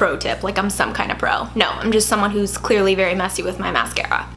pro tip, like I'm some kind of pro. No, I'm just someone who's clearly very messy with my mascara.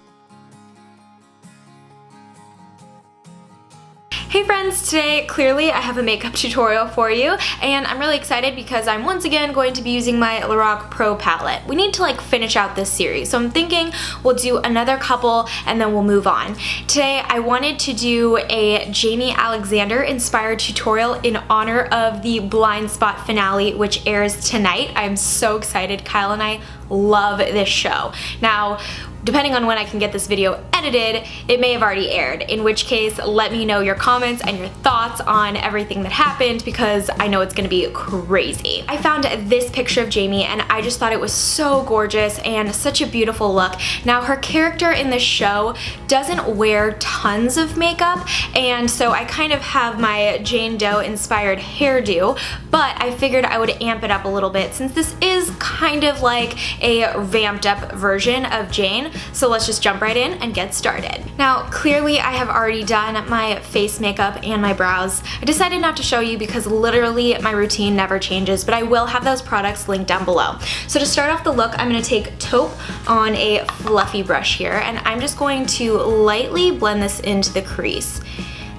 Hey friends, today clearly I have a makeup tutorial for you, and I'm really excited because I'm once again going to be using my Lorac Pro palette. We need to like finish out this series, so I'm thinking we'll do another couple and then we'll move on. Today I wanted to do a Jaimie Alexander inspired tutorial in honor of the Blind Spot finale, which airs tonight. I'm so excited. Kyle and I love this show. Now, depending on when I can get this video edited, it may have already aired, in which case let me know your comments and your thoughts on everything that happened because I know it's gonna be crazy. I found this picture of Jaimie and I just thought it was so gorgeous and such a beautiful look. Now her character in the show doesn't wear tons of makeup, and so I kind of have my Jane Doe inspired hairdo, but I figured I would amp it up a little bit since this is kind of like a vamped up version of Jane. So let's just jump right in and get started. Now, clearly I have already done my face makeup and my brows. I decided not to show you because literally my routine never changes, but I will have those products linked down below. So to start off the look, I'm going to take taupe on a fluffy brush here, and I'm just going to lightly blend this into the crease.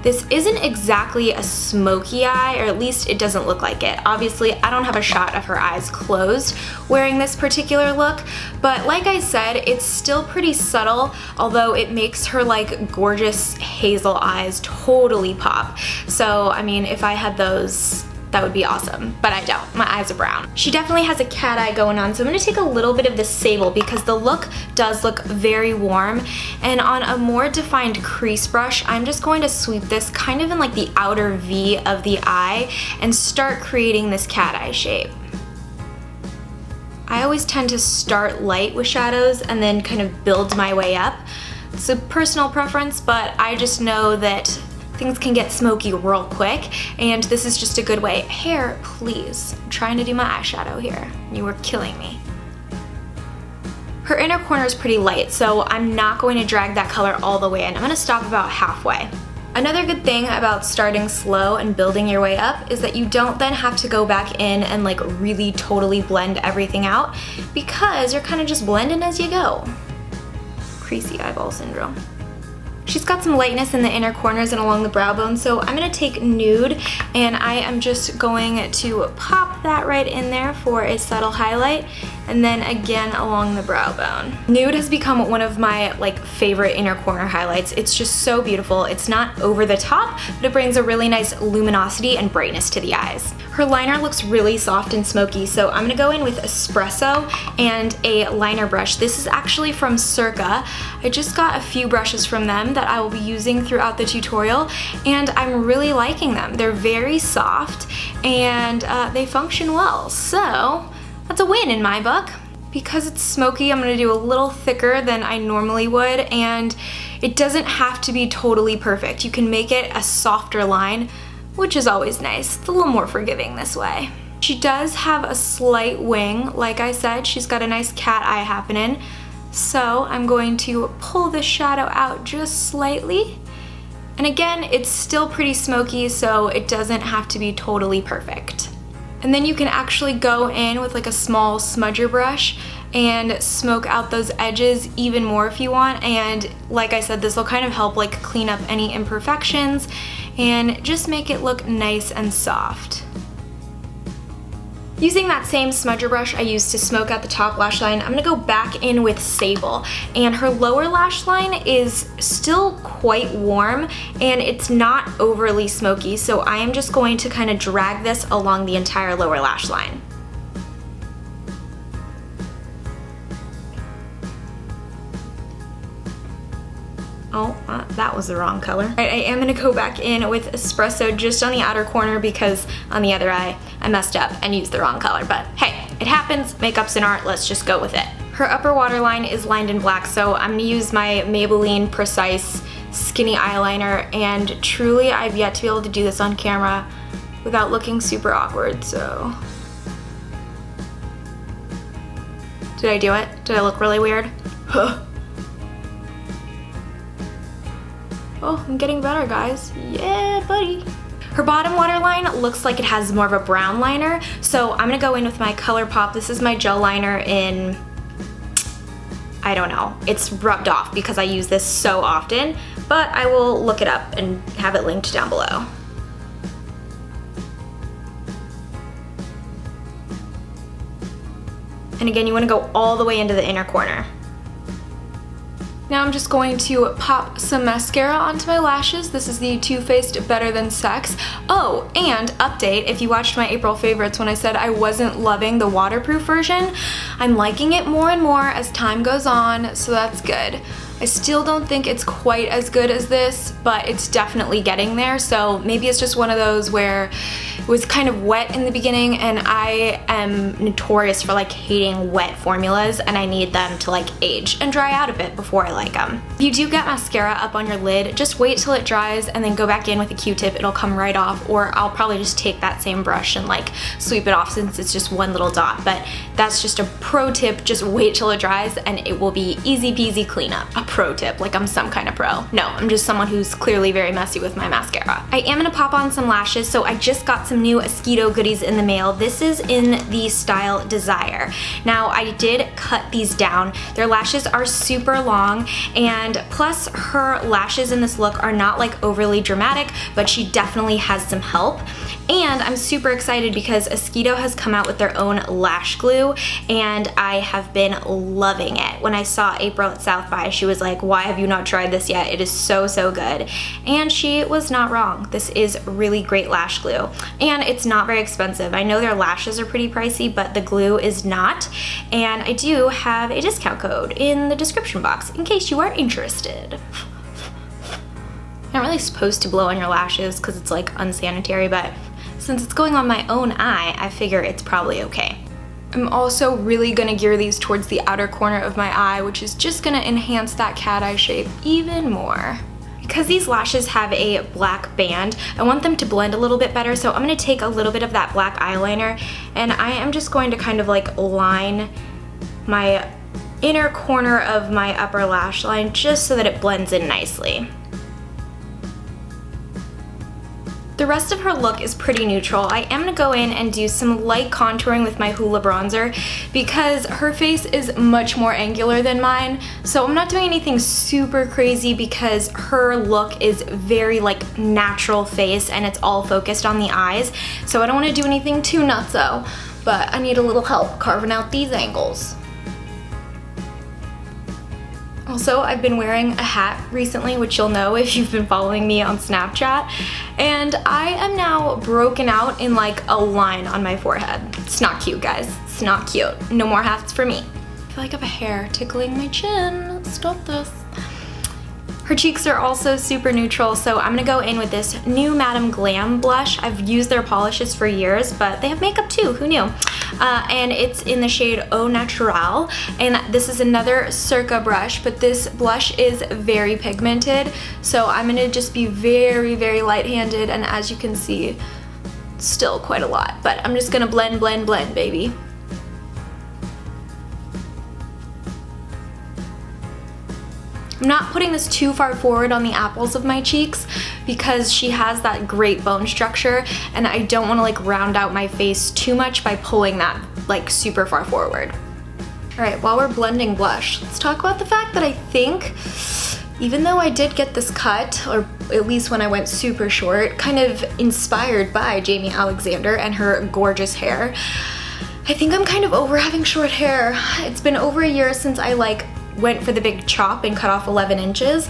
This isn't exactly a smoky eye, or at least it doesn't look like it. Obviously, I don't have a shot of her eyes closed wearing this particular look, but like I said, it's still pretty subtle, although it makes her like gorgeous hazel eyes totally pop. So, I mean, if I had those, that would be awesome, but I don't. My eyes are brown. She definitely has a cat eye going on, so I'm gonna take a little bit of the sable because the look does look very warm, and on a more defined crease brush, I'm just going to sweep this kind of in like the outer V of the eye and start creating this cat eye shape. I always tend to start light with shadows and then kind of build my way up. It's a personal preference, but I just know that things can get smoky real quick, and this is just a good way. Hair, please. I'm trying to do my eyeshadow here. You were killing me. Her inner corner is pretty light, so I'm not going to drag that color all the way in. I'm gonna stop about halfway. Another good thing about starting slow and building your way up is that you don't then have to go back in and like really totally blend everything out because you're kind of just blending as you go. Creasy eyeball syndrome. She's got some lightness in the inner corners and along the brow bone, so I'm going to take nude and I am just going to pop that right in there for a subtle highlight, and then again along the brow bone. Nude has become one of my like favorite inner corner highlights. It's just so beautiful. It's not over the top, but it brings a really nice luminosity and brightness to the eyes. Her liner looks really soft and smoky, so I'm gonna go in with espresso and a liner brush. This is actually from Circa. I just got a few brushes from them that I will be using throughout the tutorial, and I'm really liking them. They're very soft and they function well, so that's a win in my book. Because it's smoky, I'm gonna do a little thicker than I normally would, and it doesn't have to be totally perfect. You can make it a softer line, which is always nice. It's a little more forgiving this way. She does have a slight wing. Like I said, she's got a nice cat eye happening. So I'm going to pull the shadow out just slightly. And again, it's still pretty smoky, so it doesn't have to be totally perfect. And then you can actually go in with like a small smudger brush and smoke out those edges even more if you want. And like I said, this will kind of help like clean up any imperfections and just make it look nice and soft. Using that same smudger brush I used to smoke out the top lash line, I'm gonna go back in with sable. And her lower lash line is still quite warm and it's not overly smoky, so I am just going to kind of drag this along the entire lower lash line. Oh, that was the wrong color. I am gonna go back in with espresso just on the outer corner because on the other eye I messed up and used the wrong color, but hey, it happens, makeup's an art, let's just go with it. Her upper waterline is lined in black, so I'm gonna use my Maybelline Precise Skinny Eyeliner, and truly I've yet to be able to do this on camera without looking super awkward, so. Did I do it? Did I look really weird? Huh. Oh, I'm getting better, guys. Yeah, buddy. Her bottom waterline looks like it has more of a brown liner, so I'm gonna go in with my ColourPop. This is my gel liner in, I don't know, it's rubbed off because I use this so often, but I will look it up and have it linked down below. And again, you want to go all the way into the inner corner. Now I'm just going to pop some mascara onto my lashes. This is the Too Faced Better Than Sex. Oh, and update, if you watched my April favorites when I said I wasn't loving the waterproof version, I'm liking it more and more as time goes on, so that's good. I still don't think it's quite as good as this, but it's definitely getting there, so maybe it's just one of those where it was kind of wet in the beginning, and I am notorious for like hating wet formulas, and I need them to like age and dry out a bit before I like them. If you do get mascara up on your lid, just wait till it dries and then go back in with a Q-tip. It'll come right off, or I'll probably just take that same brush and like sweep it off since it's just one little dot, but that's just a pro tip. Just wait till it dries and it will be easy peasy cleanup. A pro tip, like I'm some kind of pro. No, I'm just someone who's clearly very messy with my mascara. I am gonna pop on some lashes, so I just got some new Esquito goodies in the mail. This is in the style Desire. Now I did cut these down. Their lashes are super long, and plus her lashes in this look are not like overly dramatic, but she definitely has some help. And I'm super excited because Esquito has come out with their own lash glue, and I have been loving it. When I saw April at South by, she was like, why have you not tried this yet? It is so, so good. And she was not wrong. This is really great lash glue. And it's not very expensive. I know their lashes are pretty pricey, but the glue is not. And I do have a discount code in the description box in case you are interested. I'm not really supposed to blow on your lashes because it's like unsanitary, but since it's going on my own eye, I figure it's probably okay. I'm also really gonna gear these towards the outer corner of my eye, which is just gonna enhance that cat eye shape even more. Because these lashes have a black band, I want them to blend a little bit better, so I'm gonna take a little bit of that black eyeliner, and I am just going to kind of like line my inner corner of my upper lash line just so that it blends in nicely. The rest of her look is pretty neutral. I am gonna go in and do some light contouring with my Hoola bronzer because her face is much more angular than mine. So I'm not doing anything super crazy because her look is very like natural face and it's all focused on the eyes. So I don't wanna do anything too nutso, but I need a little help carving out these angles. Also, I've been wearing a hat recently, which you'll know if you've been following me on Snapchat, and I am now broken out in like a line on my forehead. It's not cute, guys. It's not cute. No more hats for me. I feel like I have a hair tickling my chin. Stop this. Her cheeks are also super neutral, so I'm gonna go in with this new Madame Glam blush. I've used their polishes for years, but they have makeup too, who knew? And it's in the shade Au Naturel, and this is another Circa brush, but this blush is very pigmented, so I'm gonna just be very, very light-handed, and as you can see, still quite a lot, but I'm just gonna blend, blend, blend, baby. I'm not putting this too far forward on the apples of my cheeks because she has that great bone structure and I don't want to like round out my face too much by pulling that like super far forward. Alright, while we're blending blush, let's talk about the fact that I think, even though I did get this cut, or at least when I went super short, kind of inspired by Jaimie Alexander and her gorgeous hair, I think I'm kind of over having short hair. It's been over a year since I like went for the big chop and cut off 11 inches,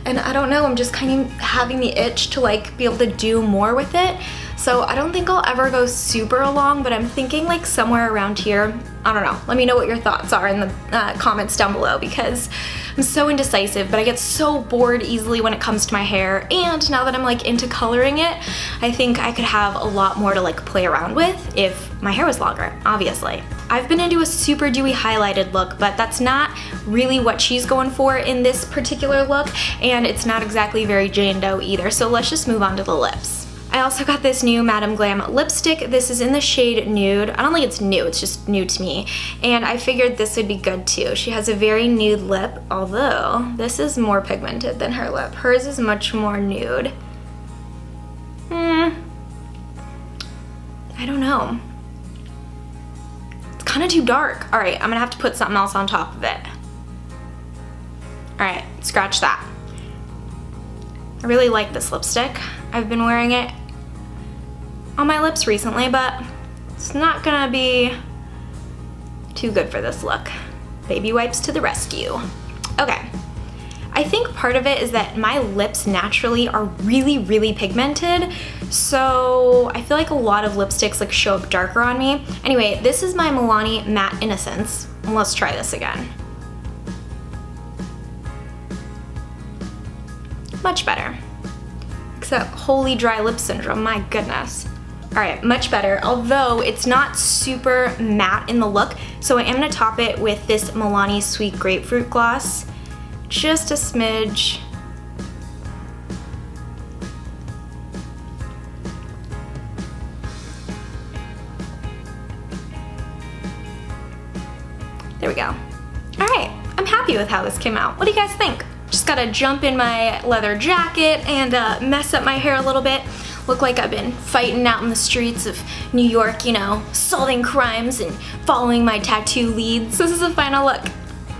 and I don't know, I'm just kind of having the itch to like be able to do more with it. So I don't think I'll ever go super long, but I'm thinking like somewhere around here. I don't know. Let me know what your thoughts are in the comments down below because I'm so indecisive, but I get so bored easily when it comes to my hair, and now that I'm like into coloring it, I think I could have a lot more to like play around with if my hair was longer, obviously. I've been into a super dewy highlighted look, but that's not really what she's going for in this particular look, and it's not exactly very Jane Doe either, so let's just move on to the lips. I also got this new Madame Glam lipstick. This is in the shade Nude. I don't think it's new, it's just new to me. And I figured this would be good too. She has a very nude lip, although this is more pigmented than her lip. Hers is much more nude. I don't know. It's kind of too dark. All right, I'm gonna have to put something else on top of it. All right, scratch that. I really like this lipstick. I've been wearing it on my lips recently, but it's not gonna be too good for this look. Baby wipes to the rescue. Okay, I think part of it is that my lips naturally are really, really pigmented, so I feel like a lot of lipsticks like show up darker on me. Anyway, this is my Milani Matte Innocence. Let's try this again. Much better. Except holy dry lip syndrome, my goodness. All right, much better, although it's not super matte in the look, so I am gonna top it with this Milani Sweet Grapefruit Gloss. Just a smidge. There we go. All right, I'm happy with how this came out. What do you guys think? Just gotta jump in my leather jacket and mess up my hair a little bit. Look like I've been fighting out in the streets of New York, you know, solving crimes and following my tattoo leads. This is the final look.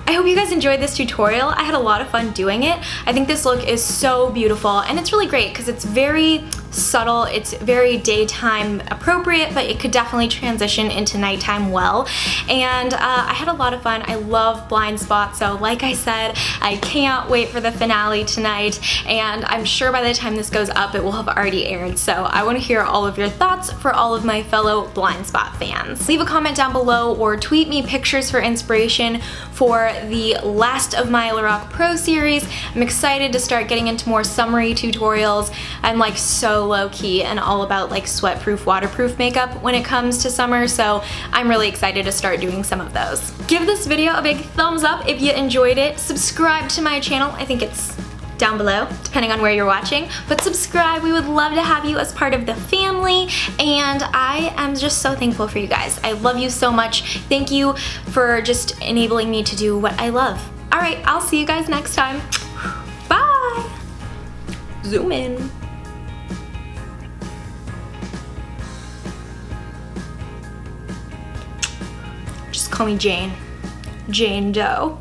I hope you guys enjoyed this tutorial. I had a lot of fun doing it. I think this look is so beautiful, and it's really great because it's very subtle, it's very daytime appropriate, but it could definitely transition into nighttime well. And I had a lot of fun. I love Blind Spot, so like I said, I can't wait for the finale tonight, and I'm sure by the time this goes up, it will have already aired. So I want to hear all of your thoughts for all of my fellow Blind Spot fans. Leave a comment down below or tweet me pictures for inspiration for the last of my Lorac Pro series. I'm excited to start getting into more summery tutorials. I'm like so low-key and all about like sweat-proof, waterproof makeup when it comes to summer, so I'm really excited to start doing some of those. Give this video a big thumbs up if you enjoyed it. Subscribe to my channel. I think it's down below, depending on where you're watching, but subscribe. We would love to have you as part of the family, and I am just so thankful for you guys. I love you so much. Thank you for just enabling me to do what I love. All right, I'll see you guys next time. Bye. Zoom in. Just call me Jane. Jane Doe.